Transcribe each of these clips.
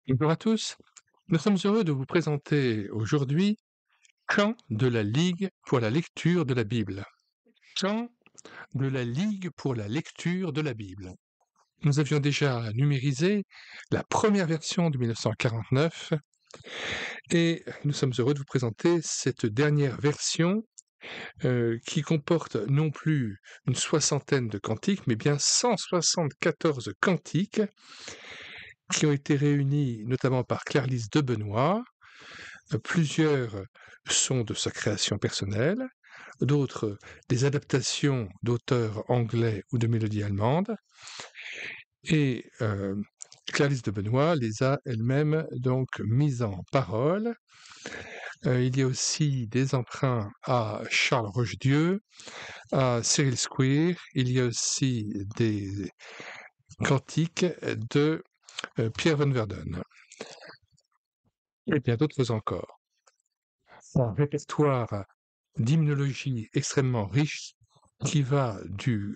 Bonjour à tous, nous sommes heureux de vous présenter aujourd'hui Chant de la Ligue pour la lecture de la Bible. Chant de la Ligue pour la lecture de la Bible. Nous avions déjà numérisé la première version de 1949 et nous sommes heureux de vous présenter cette dernière version qui comporte non plus une soixantaine de cantiques, mais bien 174 cantiques qui ont été réunis notamment par Claire-Lise de Benoît. Plusieurs sont de sa création personnelle, d'autres des adaptations d'auteurs anglais ou de mélodies allemandes, et Clarisse de Benoît les a elle-même donc mises en parole. Il y a aussi des emprunts à Charles Rochedieu, à Cyril Squire, il y a aussi des cantiques de Pierre van Verden, et bien d'autres encore. Un répertoire d'hymnologie extrêmement riche qui va du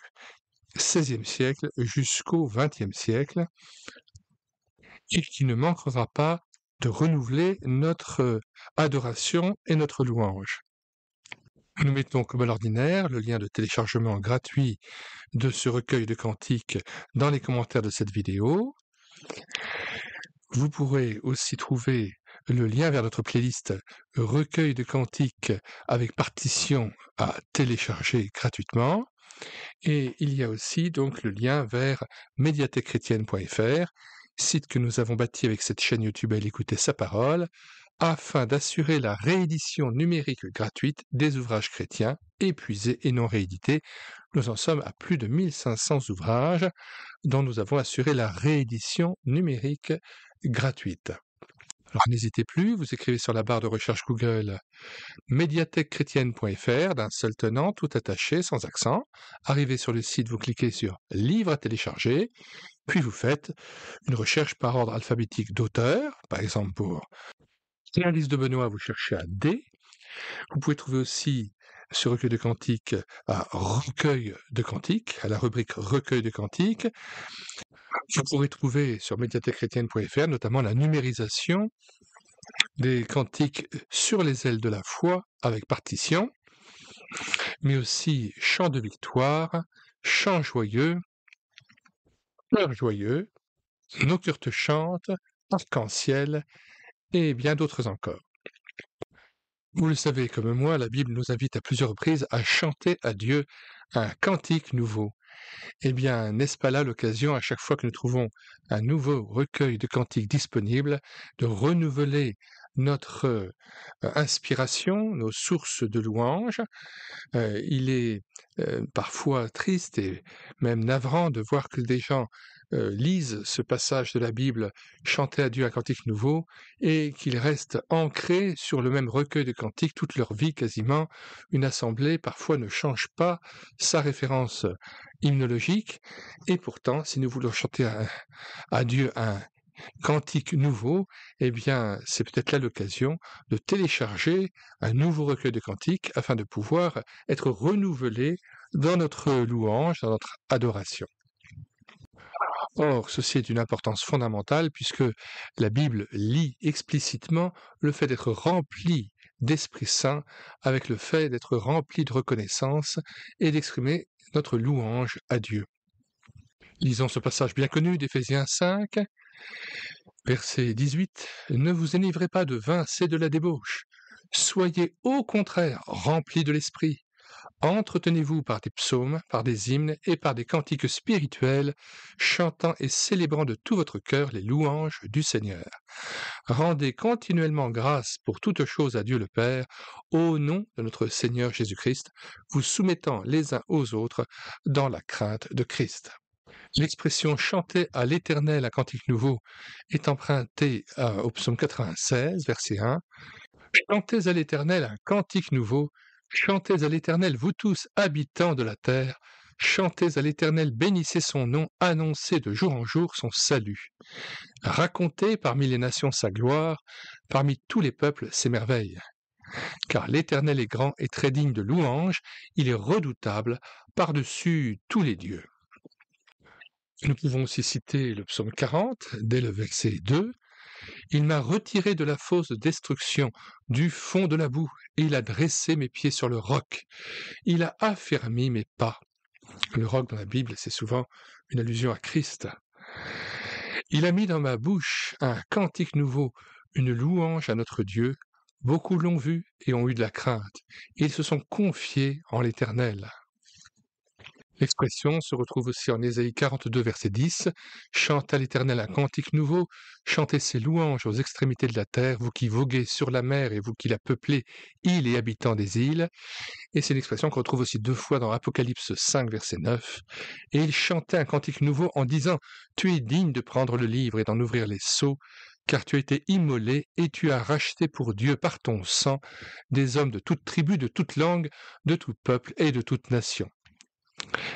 XVIe siècle jusqu'au XXe siècle et qui ne manquera pas de renouveler notre adoration et notre louange. Nous mettons comme à l'ordinaire le lien de téléchargement gratuit de ce recueil de cantiques dans les commentaires de cette vidéo. Vous pourrez aussi trouver le lien vers notre playlist recueil de cantiques avec partition à télécharger gratuitement. Et il y a aussi donc le lien vers médiathèquechrétienne.fr, site que nous avons bâti avec cette chaîne YouTube à écouter sa parole, afin d'assurer la réédition numérique gratuite des ouvrages chrétiens épuisés et non réédités. Nous en sommes à plus de 1500 ouvrages dont nous avons assuré la réédition numérique gratuite. Alors n'hésitez plus, vous écrivez sur la barre de recherche Google médiathèquechrétienne.fr d'un seul tenant, tout attaché, sans accent. Arrivez sur le site, vous cliquez sur Livres à télécharger, puis vous faites une recherche par ordre alphabétique d'auteur. Par exemple, pour la liste de Benoît, vous cherchez à D. Vous pouvez trouver aussi ce recueil de cantiques à recueil de cantiques, à la rubrique recueil de cantiques. Vous pourrez trouver sur médiathèquechrétienne.fr notamment la numérisation des cantiques sur les ailes de la foi avec partition, mais aussi chants de victoire, chants joyeux, pleurs joyeux, nos cœurs te chantent, arc-en-ciel et bien d'autres encore. Vous le savez comme moi, la Bible nous invite à plusieurs reprises à chanter à Dieu un cantique nouveau. Eh bien, n'est-ce pas là l'occasion, à chaque fois que nous trouvons un nouveau recueil de cantiques disponible, de renouveler notre inspiration, nos sources de louanges. Il est parfois triste et même navrant de voir que des gens lisent ce passage de la Bible, chanter à Dieu un cantique nouveau, et qu'ils restent ancrés sur le même recueil de cantiques toute leur vie quasiment. Une assemblée parfois ne change pas sa référence hymnologique, et pourtant, si nous voulons chanter à Dieu un cantique nouveau, eh bien, c'est peut-être là l'occasion de télécharger un nouveau recueil de cantiques afin de pouvoir être renouvelé dans notre louange, dans notre adoration. Or, ceci est d'une importance fondamentale puisque la Bible lie explicitement le fait d'être rempli d'Esprit Saint avec le fait d'être rempli de reconnaissance et d'exprimer notre louange à Dieu. Lisons ce passage bien connu d'Éphésiens 5, verset 18. « Ne vous enivrez pas de vin, c'est de la débauche. Soyez au contraire remplis de l'esprit. Entretenez-vous par des psaumes, par des hymnes et par des cantiques spirituels, chantant et célébrant de tout votre cœur les louanges du Seigneur. Rendez continuellement grâce pour toutes choses à Dieu le Père, au nom de notre Seigneur Jésus-Christ, vous soumettant les uns aux autres dans la crainte de Christ. » L'expression « chanter à l'Éternel un cantique nouveau » est empruntée au psaume 96, verset 1. « Chantez à l'Éternel un cantique nouveau, chantez à l'Éternel, vous tous, habitants de la terre, chantez à l'Éternel, bénissez son nom, annoncez de jour en jour son salut. Racontez parmi les nations sa gloire, parmi tous les peuples ses merveilles. Car l'Éternel est grand et très digne de louange, il est redoutable par-dessus tous les dieux. » Nous pouvons aussi citer le psaume 40, dès le verset 2. Il m'a retiré de la fosse de destruction, du fond de la boue, et il a dressé mes pieds sur le roc. Il a affermi mes pas. Le roc dans la Bible, c'est souvent une allusion à Christ. Il a mis dans ma bouche un cantique nouveau, une louange à notre Dieu. Beaucoup l'ont vu et ont eu de la crainte. Ils se sont confiés en l'Éternel. L'expression se retrouve aussi en Ésaïe 42, verset 10. « Chante à l'Éternel un cantique nouveau, chantez ses louanges aux extrémités de la terre, vous qui voguez sur la mer et vous qui la peuplez, îles et habitants des îles. » Et c'est une expression qu'on retrouve aussi 2 fois dans Apocalypse 5, verset 9. « Et il chantait un cantique nouveau en disant, tu es digne de prendre le livre et d'en ouvrir les sceaux, car tu as été immolé et tu as racheté pour Dieu par ton sang des hommes de toute tribu, de toute langue, de tout peuple et de toute nation. »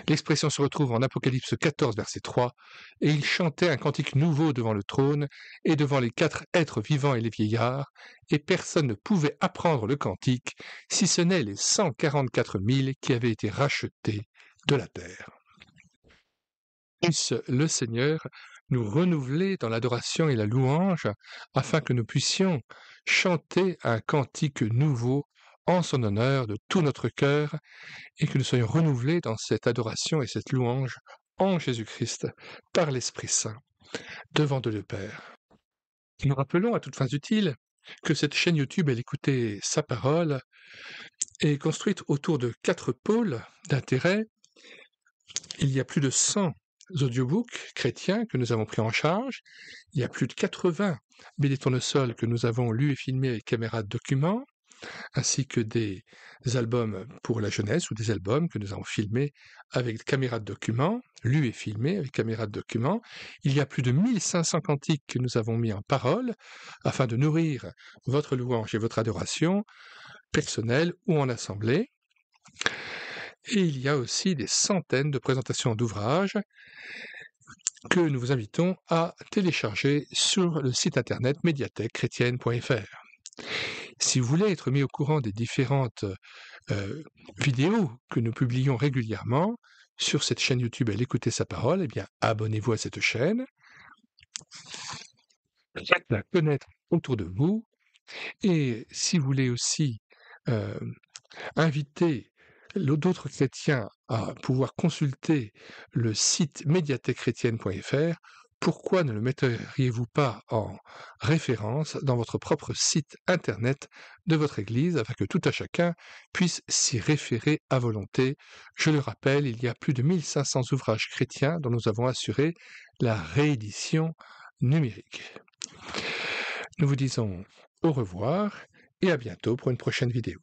L'expression se retrouve en Apocalypse 14, verset 3. « Et il chantait un cantique nouveau devant le trône et devant les 4 êtres vivants et les vieillards, et personne ne pouvait apprendre le cantique, si ce n'est les 144 000 qui avaient été rachetés de la terre. » Puisse le Seigneur nous renouveler dans l'adoration et la louange, afin que nous puissions chanter un cantique nouveau en son honneur de tout notre cœur, et que nous soyons renouvelés dans cette adoration et cette louange en Jésus-Christ, par l'Esprit Saint, devant Dieu le Père. Nous rappelons à toutes fins utiles que cette chaîne YouTube, Elle écoutait sa parole, est construite autour de 4 pôles d'intérêt. Il y a plus de 100 audiobooks chrétiens que nous avons pris en charge. Il y a plus de 80 BD tournesols que nous avons lus et filmés avec caméra de document, ainsi que des albums pour la jeunesse ou des albums que nous avons filmés avec caméra de document, lus et filmés avec caméra de document. Il y a plus de 1500 cantiques que nous avons mis en parole afin de nourrir votre louange et votre adoration, personnelle ou en assemblée. Et il y a aussi des centaines de présentations d'ouvrages que nous vous invitons à télécharger sur le site internet médiathèquechrétienne.fr. Si vous voulez être mis au courant des différentes vidéos que nous publions régulièrement sur cette chaîne YouTube Elle écoutait sa parole, eh bien abonnez-vous à cette chaîne, faites-la connaître autour de vous, et si vous voulez aussi inviter d'autres chrétiens à pouvoir consulter le site médiathèquechrétienne.fr, pourquoi ne le metteriez-vous pas en référence dans votre propre site internet de votre Église, afin que tout à chacun puisse s'y référer à volonté? Je le rappelle, il y a plus de 1500 ouvrages chrétiens dont nous avons assuré la réédition numérique. Nous vous disons au revoir et à bientôt pour une prochaine vidéo.